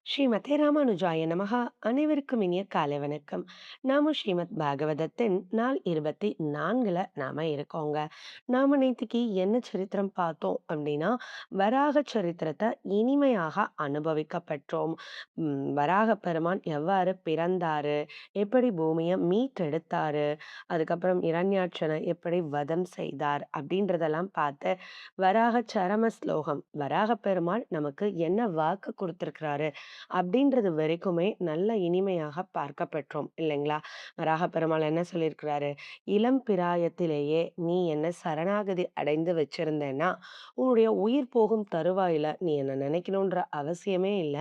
ஸ்ரீமதே ராமானுஜாய நமஹா. அனைவருக்கும் இனிய காலை வணக்கம். நாம ஸ்ரீமத் பாகவதத்தின் நாள் 24ல நாம இருக்கோங்க. நாம நேத்திக்கு என்ன சரித்திரம் பார்த்தோம் அப்படின்னா, வராக சரித்திரத்த இனிமையாக அனுபவிக்க பெற்றோம். வராக பெருமான் எவ்வாறு பிறந்தாரு? எப்படி பூமிய மீட்டெடுத்தாரு? அதுக்கப்புறம் இரண்யாட்சனை எப்படி வதம் செய்தார்? அப்படின்றதெல்லாம் பார்த்து, வராக சரம ஸ்லோகம் வராக பெருமாள் நமக்கு என்ன வாக்கு குடுத்திருக்கிறாரு? அப்படின்றது வரைக்குமே நல்ல இனிமையாக பார்க்க பெற்றோம் இல்லைங்களா? வராக பெருமாள் என்ன சொல்லியிருக்கிறாரு? "இளம் பிராயத்திலேயே நீ என்ன சரணாகதி அடைந்து வச்சிருந்தேன்னா, உன்னுடைய உயிர் போகும் தருவாயில நீ என்ன நினைக்கணுன்ற அவசியமே இல்ல.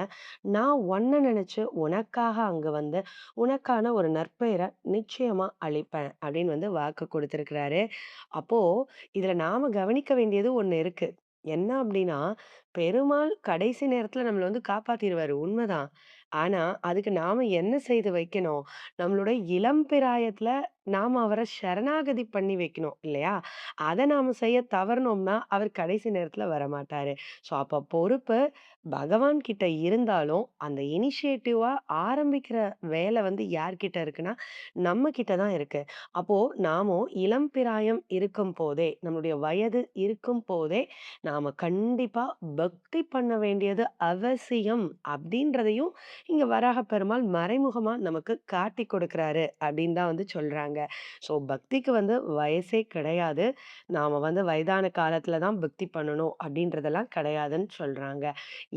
நான் உன்ன நினைச்சு உனக்காக அங்க வந்து, உனக்கான ஒரு நற்பெயர நிச்சயமா அளிப்பேன்." அப்படின்னு வந்து வாக்கு குடுத்திருக்கிறாரு. அப்போ இதுல நாம கவனிக்க வேண்டியது ஒண்ணு இருக்கு. என்ன அப்டின்னா, பெருமாள் கடைசி நேரத்துல நம்மள வந்து காப்பாத்திருவாரு உண்மதான். ஆனா, அதுக்கு நாம என்ன செய்து வைக்கணும்? நம்மளுடைய இளம் பிராயத்துல நாம அவர சரணாகதி பண்ணி வைக்கணும் இல்லையா? அத நாம செய்ய தவறுனோம்னா, அவர் கடைசி நேரத்துல வரமாட்டாரு. ஸோ, அப்ப பொறுப்பு பகவான் கிட்ட இருந்தாலும், அந்த இனிஷியேட்டிவா ஆரம்பிக்கிற வேல வந்து யார்கிட்ட இருக்குன்னா, நம்ம கிட்ட தான் இருக்கு. அப்போ நாமும் இளம் பிராயம் இருக்கும்போதே, நம்மளுடைய வயது இருக்கும்போதே, நாம கண்டிப்பா பக்தி பண்ண வேண்டியது அவசியம் அப்படின்றதையும் இங்க வராக பெருமாள் மறைமுகமா நமக்கு காட்டிக் கொடுக்கிறாரு அப்படின்னு தான் வந்து சொல்றாங்க. ஸோ பக்திக்கு வந்து வயசே கிடையாது. நாம வந்து வயதான காலத்துல தான் பக்தி பண்ணணும் அப்படின்றதெல்லாம் கிடையாதுன்னு சொல்றாங்க.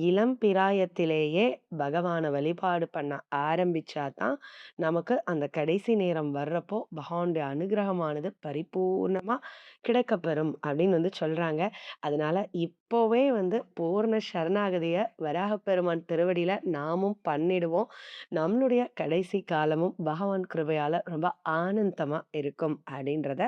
இளம் பிராயத்திலேயே பகவான வழிபாடு பண்ண ஆரம்பிச்சா தான் நமக்கு அந்த கடைசி நேரம் வர்றப்போ பகவானுடைய அனுகிரகமானது பரிபூர்ணமா கிடைக்கப்பெறும் அப்படின்னு வந்து சொல்றாங்க. அதனால இப்போவே வந்து பூர்ண சரணாகதிய வராகப் பெருமான் திருவடியில நாமும் பண்ணிடுவோம். நம்மளுடைய கடைசி காலமும் பகவான் கிருபையால ரொம்ப ஆனந்தமா இருக்கும் அப்படின்றத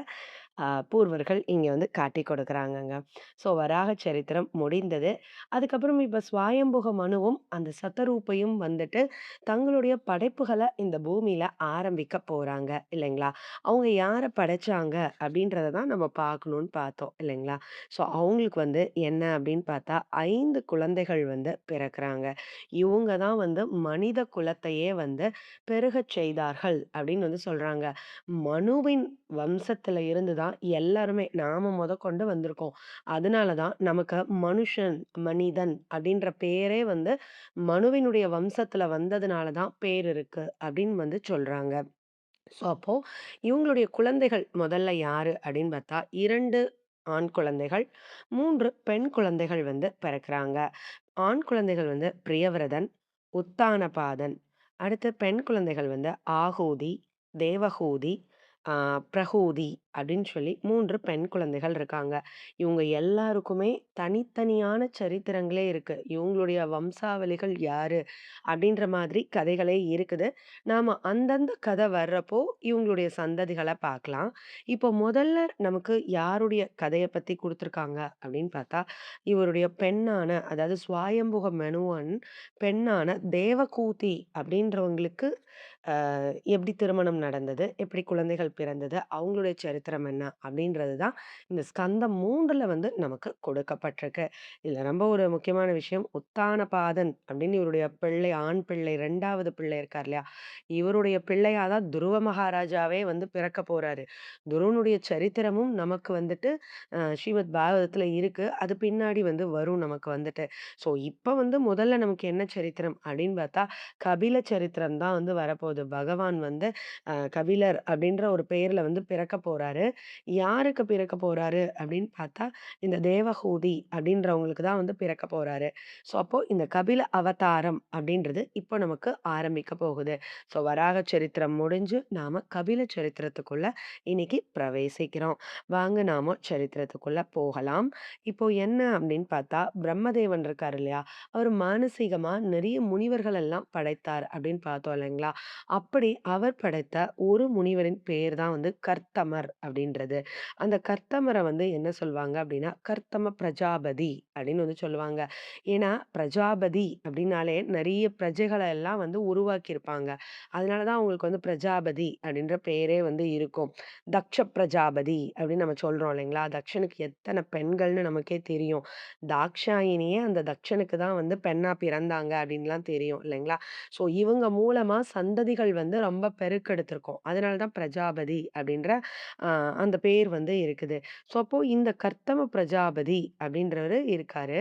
பூர்வர்கள் இங்க வந்து காட்டிக் கொடுக்குறாங்கங்க. ஸோ வராக சரித்திரம் முடிந்தது. அதுக்கப்புறம் இப்ப ஸ்வயம்புக மனுவும், அந்த சத்தரூபையும் வந்துட்டு தங்களுடைய படைப்புகள இந்த பூமியில ஆரம்பிக்க போறாங்க இல்லைங்களா? அவங்க யார படைச்சாங்க அப்படின்றத தான் நம்ம பார்க்கணும்னு பார்த்தோம் இல்லைங்களா? ஸோ அவங்களுக்கு வந்து என்ன அப்படின்னு பார்த்தா 5 குழந்தைகள் வந்து பிறக்குறாங்க. இவங்க தான் வந்து மனித குலத்தையே வந்து பெருகச் செய்தார்கள் அப்படின்னு வந்து சொல்றாங்க. மனுவின் வம்சத்துல இருந்து தான் எல்லாருமே நாம முதற்கொண்டு வந்திருக்கோம். அதனால தான் நமக்கு மனுஷன், மனிதன் அப்படின்ற பேரே வந்து மனுவினுடைய வம்சத்துல வந்ததுனால தான் பேர் இருக்கு அப்படின்னு வந்து சொல்றாங்க. ஸோ அப்போ இவங்களுடைய குழந்தைகள் முதல்ல யாரு அப்படின்னு பார்த்தா 2 ஆண் குழந்தைகள், 3 பெண் குழந்தைகள் வந்து பிறக்குறாங்க. ஆண் குழந்தைகள் வந்து பிரியவிரதன், உத்தானபாதன். அடுத்து பெண் குழந்தைகள் வந்து ஆகூதி, தேவகூதி, ஆ பிரகூதி அப்படின்னு சொல்லி 3 பெண் குழந்தைகள் இருக்காங்க. இவங்க எல்லாருக்குமே தனித்தனியான சரித்திரங்களே இருக்கு. இவங்களுடைய வம்சாவளிகள் யாரு? அப்படின்ற மாதிரி கதைகளே இருக்குது. நாம அந்தந்த கதை வர்றப்போ இவங்களுடைய சந்ததிகள பார்க்கலாம். இப்போ முதல்ல நமக்கு யாருடைய கதைய பத்தி குடுத்துருக்காங்க அப்படின்னு பார்த்தா, இவருடைய பெண்ணான அதாவது ஸ்வயம்புக மனுவன் பெண்ணான தேவகூதி அப்படின்றவங்களுக்கு எப்படி திருமணம் நடந்தது? எப்படி குழந்தைகள் பிறந்தது? அவங்களுடைய சரித்திரம் என்ன? அப்படின்றது தான் இந்த ஸ்கந்தம் 3ல வந்து நமக்கு கொடுக்கப்பட்டிருக்கு. இதுல ரொம்ப ஒரு முக்கியமான விஷயம், உத்தானபாதன் அப்படின்னு இவருடைய பிள்ளை, ஆண் பிள்ளை 2வது பிள்ளை இருக்கார் இல்லையா? இவருடைய பிள்ளையா தான் துருவ மகாராஜாவே வந்து பிறக்க போறாரு. துருவனுடைய சரித்திரமும் நமக்கு வந்துட்டு ஸ்ரீமத் பாகவதத்துல இருக்கு. அது பின்னாடி வந்து வரும் நமக்கு வந்துட்டு. ஸோ இப்ப வந்து முதல்ல நமக்கு என்ன சரித்திரம் அப்படின்னு பார்த்தா, கபில சரித்திரம் தான் வந்து வரப்போகுது. பகவான் வந்து கபிலர் அப்படின்ற ஒரு பெயர்ல வந்து பிறக்க போறாரு. யாருக்கு பிறக்க போறாரு அப்படின்னு பார்த்தா, இந்த தேவஹூதி அப்படின்றவங்களுக்கு தான் வந்து பிறக்க போறாரு. ஸோ அப்போ இந்த கபில அவதாரம் அப்படின்றது இப்போ நமக்கு ஆரம்பிக்க போகுது. ஸோ வராக சரித்திரம் முடிஞ்சு நாம கபில சரித்திரத்துக்குள்ள இன்னைக்கு பிரவேசிக்கிறோம். வாங்க நாம சரித்திரத்துக்குள்ள போகலாம். இப்போ என்ன அப்படின்னு பார்த்தா, பிரம்மதேவன் இருக்காரு இல்லையா? அவர் மானசீகமா நிறைய முனிவர்கள் எல்லாம் படைத்தார் அப்படின்னு பார்த்தோம் இல்லைங்களா? அப்படி அவர் படைத்த ஒரு முனிவரின் பேர் தான் வந்து கர்த்தமர் அப்படின்றது. அந்த கர்த்தமர வந்து என்ன சொல்வாங்க அப்படின்னா, கர்த்தம பிரஜாபதி அப்படின்னு வந்து சொல்லுவாங்க. ஏன்னா, பிரஜாபதி அப்படின்னாலே நெறைய பிரஜைகள எல்லாம் வந்து உருவாக்கியிருப்பாங்க. அதனால தான் அவங்களுக்கு வந்து பிரஜாபதி அப்படின்ற பேரே வந்து இருக்கும். தக்ஷ பிரஜாபதி அப்படின்னு நம்ம சொல்றோம் இல்லைங்களா? தக்ஷனுக்கு எத்தன பெண்கள்னு நமக்கே தெரியும். தாக்ஷாயினியே அந்த தக்ஷனுக்கு தான் வந்து பெண்ணா பிறந்தாங்க அப்படின்லாம் தெரியும் இல்லைங்களா? ஸோ இவங்க மூலமா சந்ததிகள் வந்து ரொம்ப பெருக்கெடுத்திருக்கும். அதனால தான் பிரஜாபதி அப்படின்ற அ அந்த பேர் வந்து இருக்குது. ஸோ அப்போ இந்த கர்த்தம பிரஜாபதி அப்படின்றவரு இருக்காரு.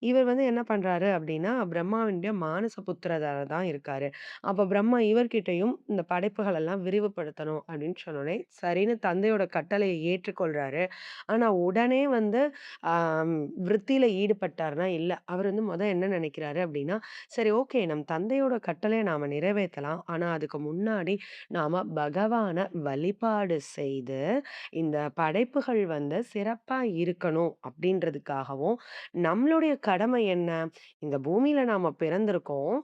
இவர் வந்து என்ன பண்றாரு அப்படின்னா, பிரம்மாவினுடைய மானச புத்திரரா தான் இருக்காரு. அப்ப பிரம்மா இவர்கிட்டயும் இந்த படைப்புகள் எல்லாம் விரிவுபடுத்தணும் அப்படின்னு சொன்னோனே, சரின்னு தந்தையோட கட்டளைய ஏற்றுக்கொள்றாரு. ஆனா உடனே வந்து ஆம் விருத்தியில ஈடுபட்டார்னா இல்ல. அவர் வந்து என்ன நினைக்கிறாரு அப்படின்னா, சரி ஓகே நம் தந்தையோட கட்டளைய நாம நிறைவேத்தலாம். ஆனா அதுக்கு முன்னாடி நாம பகவான வழிபாடு செய்து, இந்த படைப்புகள் வந்து சிறப்பா இருக்கணும் அப்படின்றதுக்காகவும், நம்மளுடைய கடமை என்ன? இந்த பூமியில நாம பிறந்திருக்கோம்.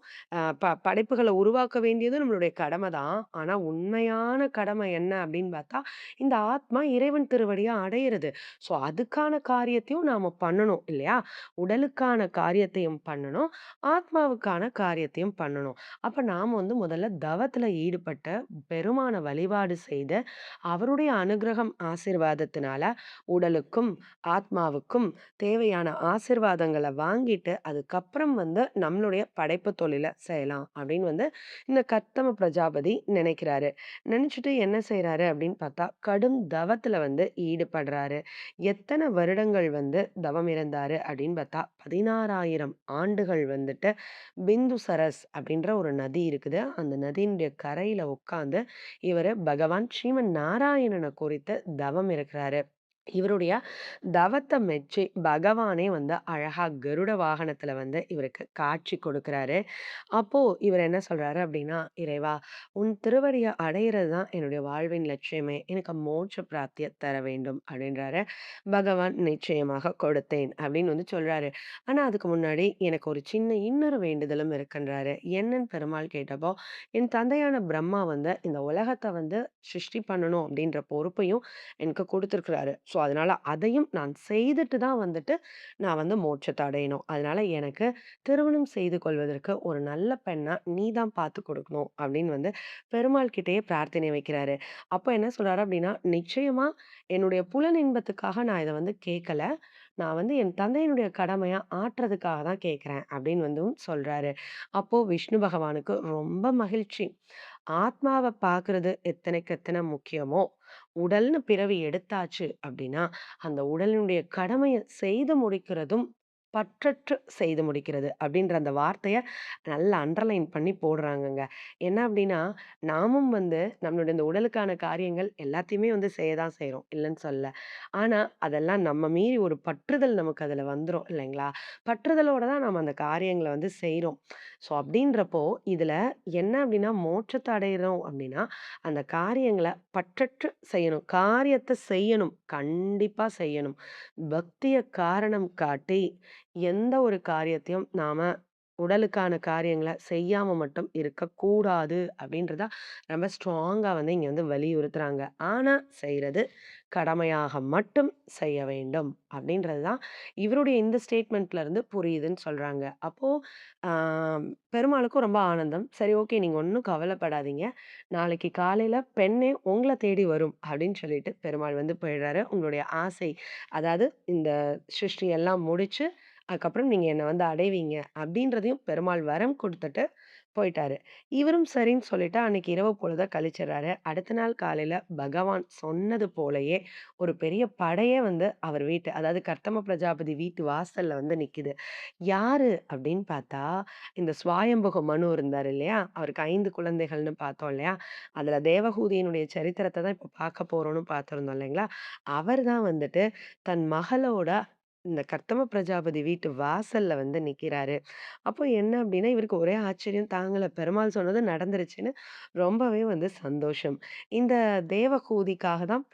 படைப்புகள உருவாக்க வேண்டியது நம்மளுடைய கடமை தான். ஆனா உண்மையான கடமை என்ன அப்படின்னு பார்த்தா, இந்த ஆத்மா இறைவன் திருவடிய அடையிறது. ஸோ அதுக்கான காரியத்தையும் நாம பண்ணணும் இல்லையா? உடலுக்கான காரியத்தையும் பண்ணணும். ஆத்மாவுக்கான காரியத்தையும் பண்ணணும். அப்ப நாம வந்து முதல்ல தவத்துல ஈடுபட்டு, பெருமான வழிபாடு செய்து, அவருடைய அனுக்கிரகம் ஆசீர்வாதத்தினால உடலுக்கும், ஆத்மாவுக்கும் தேவையான ஆசீர்வாதங்கள வாங்கிட்டு, அதுக்கப்புறம் வந்து நம்மளுடைய படைப்பு தொழில செய்யலாம். அப்படின்னு வந்து இந்த கர்த்தம பிரஜாபதி நினைக்கிறாரு. நினைச்சுட்டு என்ன செய்றாரு அப்படின்னு பார்த்தா, கடும் தவத்துல வந்து ஈடுபடுறாரு. எத்தன வருடங்கள் வந்து தவம் இருந்தாரு அப்படின்னு பார்த்தா, 16,000 ஆண்டுகள் வந்துட்டு பிந்துசரஸ் அப்படின்ற ஒரு நதி இருக்குது. அந்த நதியினுடைய கரையில உட்கார்ந்து இவரு பகவான் ஸ்ரீமன் நாராயணன குறித்து தவம் இருக்கிறாரு. இவருடைய தவத்த மெச்சி பகவானே வந்து அழகா கருட வாகனத்துல வந்து இவருக்கு காட்சி கொடுக்கிறாரு. அப்போ இவர் என்ன சொல்றாரு அப்படின்னா, "இறைவா, உன் திருவடிய அடையிறது தான் என்னுடைய வாழ்வின் லட்சியமே. எனக்கு மோட்ச பிராப்திய தர வேண்டும்." அப்படின்றாரு. பகவான் நிச்சயமாக கொடுத்தேன் அப்படின்னு வந்து சொல்றாரு. ஆனா அதுக்கு முன்னாடி எனக்கு ஒரு சின்ன இன்னொரு வேண்டுதலும் இருக்குன்றாரு. என்னன்னு பெருமாள் கேட்டப்போ, என் தந்தையான பிரம்மா வந்து இந்த உலகத்த வந்து சிருஷ்டி பண்ணணும் அப்படின்ற பொறுப்பையும் எனக்கு குடுத்துருக்கிறாரு. ஸோ அதனால அதையும் நான் செய்துட்டு தான் வந்துட்டு நான் வந்து மோட்சத்த அடையணும். அதனால எனக்கு திருமணம் செய்து கொள்வதற்கு ஒரு நல்ல பெண்ணா நீ தான் பார்த்து குடுக்கணும் அப்படின்னு வந்து பெருமாள் கிட்டயே பிரார்த்தனை வைக்கிறாரு. அப்ப என்ன சொல்றாரு அப்படின்னா, நிச்சயமா என்னுடைய புலன் இன்பத்துக்காக நான் இத வந்து கேட்கல. நான் வந்து என் தந்தையினுடைய கடமைய ஆற்றுறதுக்காக தான் கேட்கிறேன் அப்படின்னு வந்தும் சொல்றாரு. அப்போ விஷ்ணு பகவானுக்கு ரொம்ப மகிழ்ச்சி. ஆத்மாவ பார்க்குறது எத்தனைக்கு எத்தன முக்கியமோ, உடல்னு பிறவி எடுத்தாச்சு அப்படின்னா, அந்த உடலினுடைய கடமைய செய்து முடிக்கிறதும் பற்றற்று செய்து முடிக்கிறது அப்படின்ற அந்த வார்த்தைய நல்லா அண்டர்லைன் பண்ணி போடுறாங்கங்க. என்ன அப்படின்னா, நாமும் வந்து நம்மளுடைய இந்த உடலுக்கான காரியங்கள் எல்லாத்தையுமே வந்து செய்ய தான் செய்றோம். இல்லன்னு சொல்லல. ஆனா, அதெல்லாம் நம்ம மீறி ஒரு பற்றுதல் நமக்கு அதுல வந்துரும் இல்லைங்களா? பற்றுதலோட தான் நம்ம அந்த காரியங்கள வந்து செய்றோம். ஸோ அப்படின்றப்போ, இதுல என்ன அப்படின்னா, மோட்சத்த அடையறோம் அப்படின்னா, அந்த காரியங்கள பற்றற்று செய்யணும். காரியத்த செய்யணும். கண்டிப்பா செய்யணும். பக்திய காரணம் காட்டி, எந்த ஒரு காரியத்தையும் நாம உடலுக்கான காரியங்கள செய்யாம மட்டும் இருக்கக்கூடாது அப்படின்றத ரொம்ப ஸ்ட்ராங்கா வந்து இங்க வந்து வலியுறுத்துறாங்க. ஆனா, செய்றது கடமையாக மட்டும் செய்ய வேண்டும். அப்படின்றது தான் இவருடைய இந்த ஸ்டேட்மெண்ட்ல இருந்து புரியுதுன்னு சொல்றாங்க. அப்போ ஆ பெருமாளுக்கும் ரொம்ப ஆனந்தம். சரி ஓகே நீங்க ஒண்ணும் கவலைப்படாதீங்க. நாளைக்கு காலையில பெண்ணே உங்கள தேடி வரும் அப்படின்னு சொல்லிட்டு பெருமாள் வந்து போயிடுறாரு. உங்களுடைய ஆசை அதாவது இந்த சிருஷ்டி எல்லாம் முடிச்சு, அதுக்கப்புறம் நீங்க என்ன வந்து அடைவீங்க அப்படின்றதையும் பெருமாள் வரம் குடுத்துட்டு போயிட்டாரு. இவரும் சரின்னு சொல்லிட்டு அன்னைக்கு இரவு பொழுத கழிச்சிடுறாரு. அடுத்த நாள் காலையில பகவான் சொன்னது போலயே ஒரு பெரிய படையே வந்து அவர் வீட்டு அதாவது கர்த்தம பிரஜாபதி வீட்டு வாசல்ல வந்து நிக்குது. யாரு அப்படின்னு பார்த்தா, இந்த ஸ்வாயம்புக மனு இருந்தாரு இல்லையா? அவருக்கு 5 குழந்தைகள்னு பார்த்தோம் இல்லையா? அதுல தேவகூதியினுடைய சரித்திரத்த தான் இப்ப பார்க்க போறோம்னு பார்த்திருந்தோம் இல்லைங்களா? அவர் தான் வந்துட்டு தன் மகளோட இந்த கர்த்தம பிரஜாபதி வீட்டு வாசல்ல வந்து நிக்கிறாரு. அப்போ என்ன அப்டின்னா, இவருக்கு ஒரே ஆச்சரியம் தாங்கல. பெருமாள் சொன்னது நடந்துருச்சுன்னு ரொம்பவே வந்து சந்தோஷம். இந்த தேவகூதிக்காக தான்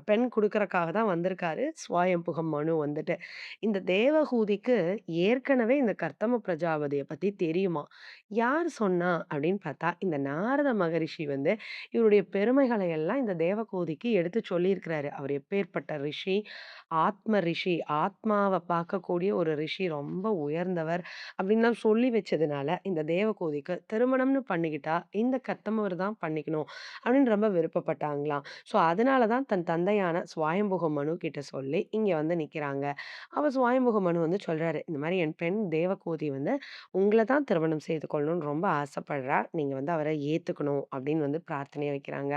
பெண் குடுக்கறக்காக தான் வந்திருக்காரு ஸ்வயம்புகம் மனு வந்துட்டு. இந்த தேவகூதிக்கு ஏற்கனவே இந்த கர்த்தம பிரஜாபதிய பத்தி தெரியுமாம். யார் சொன்னா அப்டின்னு பார்த்தா, இந்த நாரத மகரிஷி வந்து இவருடைய பெருமைகளை எல்லாம் இந்த தேவகூதிக்கு எடுத்து சொல்லியிருக்கிறாரு. அவர் எப்பேர்ப்பட்ட ரிஷி, ஆத்ம ரிஷி, ஆத்மாவ பார்க்கக்கூடிய ஒரு ரிஷி, ரொம்ப உயர்ந்தவர் அப்டின்லாம் சொல்லி வச்சதுனால, இந்த தேவகோதிக்கு திருமணம்னு பண்ணிக்கிட்டா, இந்த கத்தமவர் தான் பண்ணிக்கணும் அப்டின்னு ரொம்ப விருப்பப்பட்டாங்களாம். ஸோ, அதனால தான் தன் தந்தையான ஸ்வயம்புக மனு கிட்ட சொல்லி இங்க வந்து நிக்கிறாங்க. அப்ப ஸ்வயம்புக மனு வந்து சொல்றாரு, இந்த மாரி என் பெண் தேவகோதி வந்து உங்கள தான் திருமணம் செய்து கொள்ளணும்னு ரொம்ப ஆசைப்படுறா. நீங்க வந்து அவர ஏத்துக்கணும் அப்டின்னு வந்து பிரார்த்தனை வைக்கிறாங்க.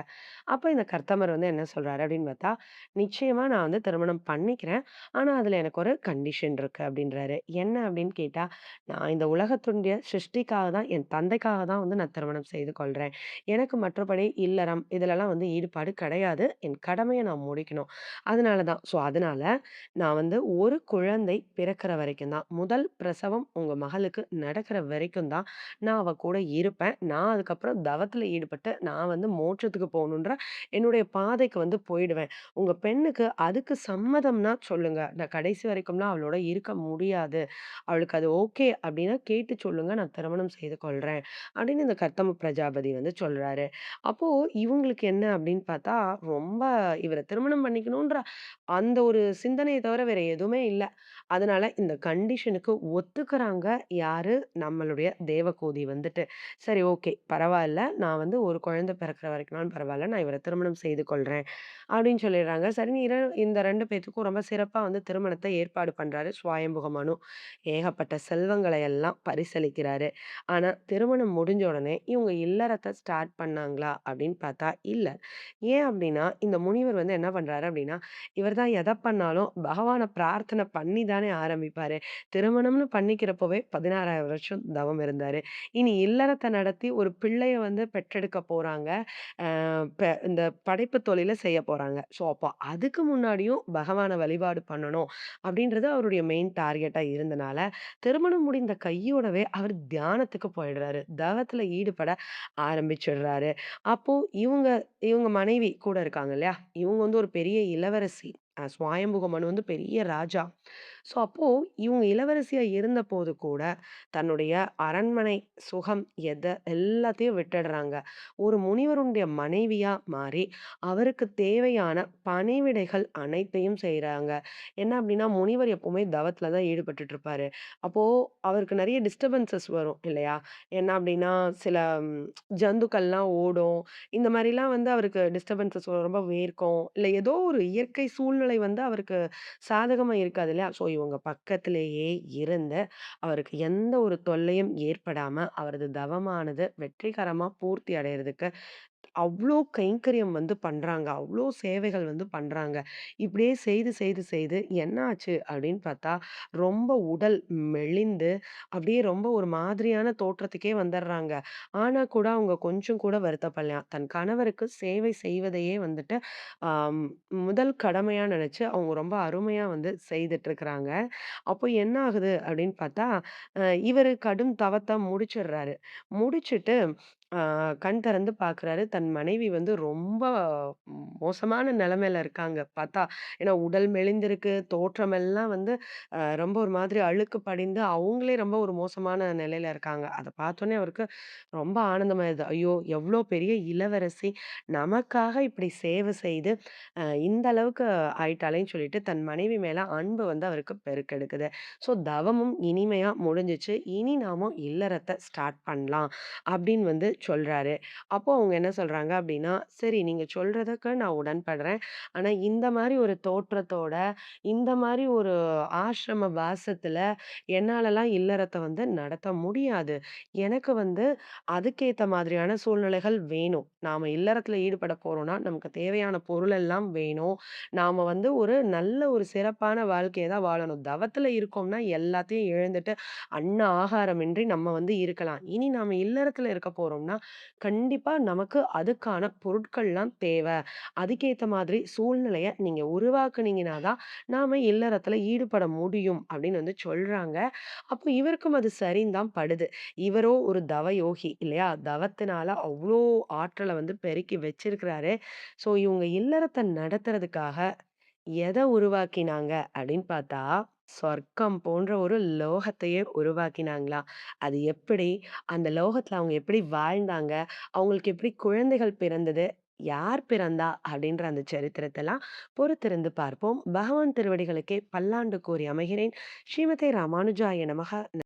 அப்ப இந்த கர்த்தமர் வந்து என்ன சொல்றாரு அப்டின்னு பார்த்தா, நிச்சயமா நான் வந்து திருமணம் பண்ணிக்கிறேன். ஆனா, அதுல எனக்கு ஒரு கண்டிஷன் இருக்கு அப்டின்றாரு. என்ன அப்டின்னு கேட்டா, நான் இந்த உலகத்துடைய சிருஷ்டிக்காக தான் என் தந்தைக்காக தான் வந்து நான் திருமணம் செய்து கொள்றேன். எனக்கு மற்றபடி இல்லறம் இதுலலாம் வந்து ஈடுபாடு கிடையாது. என் கடமைய நான் முடிக்கணும். அதனால தான். அதனால நான் வந்து ஒரு குழந்தை பிறக்கிற வரைக்கும் தான், முதல் பிரசவம் உங்க மகளுக்கு நடக்கிற வரைக்கும் தான் நான் அவ கூட இருப்பேன். நான் அதுக்கப்புறம் தவத்துல ஈடுபட்டு நான் வந்து மோட்சத்துக்கு போணுன்ற என்னுடைய பாதைக்கு வந்து போயிடுவேன். உங்க பெண்ணுக்கு அதுக்கு சம்மதம்னா சொல்லுங்க. நான் கடைசி வரைக்கும்லாம் அவளோட இருக்க முடியாது. அவளுக்கு அது ஓகே அப்டின்னா கேட்டு சொல்லுங்க. நான் திருமணம் செய்து கொள்றேன். அப்டின்னு இந்த கர்தம பிரஜாபதி வந்து சொல்றாரு. அப்போ இவங்களுக்கு என்ன அப்டின்னு பார்த்தா, ரொம்ப இவர திருமணம் பண்ணிக்கணுன்ற அந்த ஒரு சிந்தனைய தவிர வேற எதுவுமே இல்ல. அதனால இந்த கண்டிஷனுக்கு ஒத்துக்கிறாங்க யாரு? நம்மளுடைய தேவகோதி வந்துட்டு. சரி ஓகே பரவால்ல. நான் வந்து ஒரு குழந்தை பிறக்கிற வரைக்கும்னாலும் பரவால்ல. நான் இவர திருமணம் செய்து கொள்றேன். அப்படின்னு சொல்லிடுறாங்க. சரின்னு இந்த 2 பேத்துக்கும் ரொம்ப சிறப்பா வந்து திருமணத்த ஏற்பாடு பண்றாரு ஸ்வயம்புக மனு. ஏகப்பட்ட செல்வங்களை எல்லாம் பரிசளிக்கிறாரு. ஆனா திருமணம் முடிஞ்ச உடனே இவங்க இல்லறத்த ஸ்டார்ட் பண்ணாங்களா? அப்படின்னு பார்த்தா இல்ல. ஏன் அப்படின்னா, இந்த முனிவர் வந்து என்ன பண்றாரு அப்படின்னா, இவர் தான் எத பண்ணாலும் பகவான பிரார்த்தனை பண்ணி தானே ஆரம்பிப்பாரு. திருமணம்னு பண்ணிக்கிறப்பவே 16,000 வருஷம் தவம் இருந்தாரு. இனி இல்லறத்த நடத்தி ஒரு பிள்ளைய வந்து பெற்றெடுக்க போறாங்க. இந்த படைப்பு தொழில செய்ய போறாங்க. அப்போ அதுக்கு முன்னாடியும் பகவான வழிபாடு பண்ணணும் அப்படின்றது அவருடைய மெயின் டார்கெட்டா இருந்தனால, திருமணம் முடிந்த கையோடவே அவர் தியானத்துக்கு போயிடுறாரு. தவத்துல ஈடுபட ஆரம்பிச்சுடுறாரு. அப்போ இவங்க இவங்க மனைவி கூட இருக்காங்க இல்லையா? இவங்க வந்து ஒரு பெரிய இளவரசி. ஸ்வயம்புக மனு வந்து பெரிய ராஜா. அப்போ இவங்க இளவரசியா இருந்தபோது கூட, தன்னுடைய அரண்மனை சுகம் எல்லாத்தையும் விட்டுடுறாங்க. ஒரு முனிவருடைய மனைவியா மாறி, அவருக்கு தேவையான பணிவிடைகள் அனைத்தையும் செய்றாங்க. என்ன அப்டின்னா, முனிவர் எப்பவுமே தவத்துல தான் ஈடுபட்டுட்டு இருப்பாரு. அப்போ அவருக்கு நெறைய டிஸ்டர்பன்ஸஸ் வரும் இல்லையா? என்ன அப்டின்னா, சில ம் ஜந்துக்கள்லாம் ஓடும். இந்த மாரிலாம் வந்து அவருக்கு டிஸ்டர்பன்ஸஸ் ரொம்ப வேர்க்கும். இல்ல ஏதோ ஒரு இயற்கை சூழ்நிலை வந்து அவருக்கு சாதகமா இருக்காது இல்லையா? இவங்க பக்கத்திலேயே இருந்து, அவருக்கு எந்த ஒரு தொல்லையும் ஏற்படாம, அவரது தவமானது வெற்றிகரமா பூர்த்தி அடையறதுக்கு அவ்ளோ கைங்கரியம் வந்து பண்றாங்க. அவ்ளோ சேவைகள் வந்து பண்றாங்க. இப்படியே செய்து, செய்து, செய்து என்ன ஆச்சு அப்படின்னு பார்த்தா, ரொம்ப உடல் மெலிந்து, அப்படியே ரொம்ப ஒரு மாதிரியான தோற்றத்துக்கே வந்துடுறாங்க. ஆனா கூட அவங்க கொஞ்சம் கூட வருத்தப்படலையாம். தன் கணவருக்கு சேவை செய்வதையே வந்துட்டு, ஆம் முதல் கடமையா நெனச்சு அவங்க ரொம்ப அருமையா வந்து செய்துட்டுருக்காங்க. அப்போ என்ன ஆகுது அப்படின்னு பார்த்தா, இவரு கடும் தவத்த முடிச்சிடுறாரு. முடிச்சுட்டு ஆ கண் திறந்து பார்க்குறாரு. தன் மனைவி வந்து ரொம்ப மோசமான நிலைமையில இருக்காங்க பார்த்தா. ஏன்னா உடல் மெலிந்திருக்கு, தோற்றமெல்லாம் வந்து ரொம்ப ஒரு மாதிரி அழுக்கு படிந்து, அவங்களே ரொம்ப ஒரு மோசமான நிலையில இருக்காங்க. அத பார்த்தோனே அவருக்கு ரொம்ப ஆனந்தமாயிருது. ஐயோ! எவ்ளோ பெரிய இளவரசி நமக்காக இப்படி சேவை செய்து, இந்த அளவுக்கு ஆயிட்டாளேன்னு சொல்லிட்டு தன் மனைவி மேல அன்பு வந்து அவருக்கு பெருக்கெடுக்குது. தவமும் இனிமையா முடிஞ்சுச்சு. இனி நாம இல்லறத்த ஸ்டார்ட் பண்ணலாம். அப்படின்னு வந்து சொல்றாரு. அப்போ அவங்க என்ன சொல்றாங்க அப்படின்னா, "சரி நீங்க சொல்றதுக்கு நான் உடன்படுறேன். ஆனா இந்த மாரி ஒரு தோற்றத்தோட, இந்த மாரி ஒரு ஆசிரம வாசத்துல என்னாலலாம் இல்லறத்த வந்து நடத்த முடியாது. எனக்கு வந்து அதுக்கேத்த மாதிரியான சூழ்நிலைகள் வேணும். நாம இல்லறத்துல ஈடுபட போறோம்னா, நமக்கு தேவையான பொருள் எல்லாம் வேணும். நாம வந்து ஒரு நல்ல ஒரு சிறப்பான வாழ்க்கைய தான் வாழணும். தவத்துல இருக்கோம்னா எல்லாத்தையும் இழந்துட்டு, ஆகாரமின்றி நம்ம வந்து இருக்கலாம். இனி நாம இல்லறத்துல இருக்க போறோம்னா, இருக்கோம்னா, கண்டிப்பா நமக்கு அதுக்கான பொருட்கள்லாம் தேவ. அதுக்கேத்த மாதிரி சூழ்நிலைய நீங்க உருவாக்குனீங்கன்னா தான், நாம இல்லறத்துல ஈடுபட முடியும் அப்படின்னு வந்து சொல்றாங்க. அப்போ இவருக்கும் அது சரின்னு தான் படுது. இவரோ ஒரு தவயோகி இல்லையா? தவத்தினால அவ்ளோ ஆற்றல வந்து பெருக்கி வச்சிருக்கிறாரு. ஸோ இவங்க இல்லறத்த நடத்துறதுக்காக எத உருவாக்கினாங்க அப்படின்னு பார்த்தா, சொர்க்கம் போன்ற ஒரு லோகத்தையே உருவாக்கினாங்களாம். அது எப்படி? அந்த லோகத்துல அவங்க எப்படி வாழ்ந்தாங்க? அவங்களுக்கு எப்படி குழந்தைகள் பிறந்தது? யார் பிறந்தா? அப்படின்ற அந்த சரித்திரத்தெல்லாம் பொறுத்திருந்து பார்ப்போம். பகவான் திருவடிகளுக்கே பல்லாண்டு கூறி அமைகிறேன். ஸ்ரீமதே ராமானுஜாய நமஹ.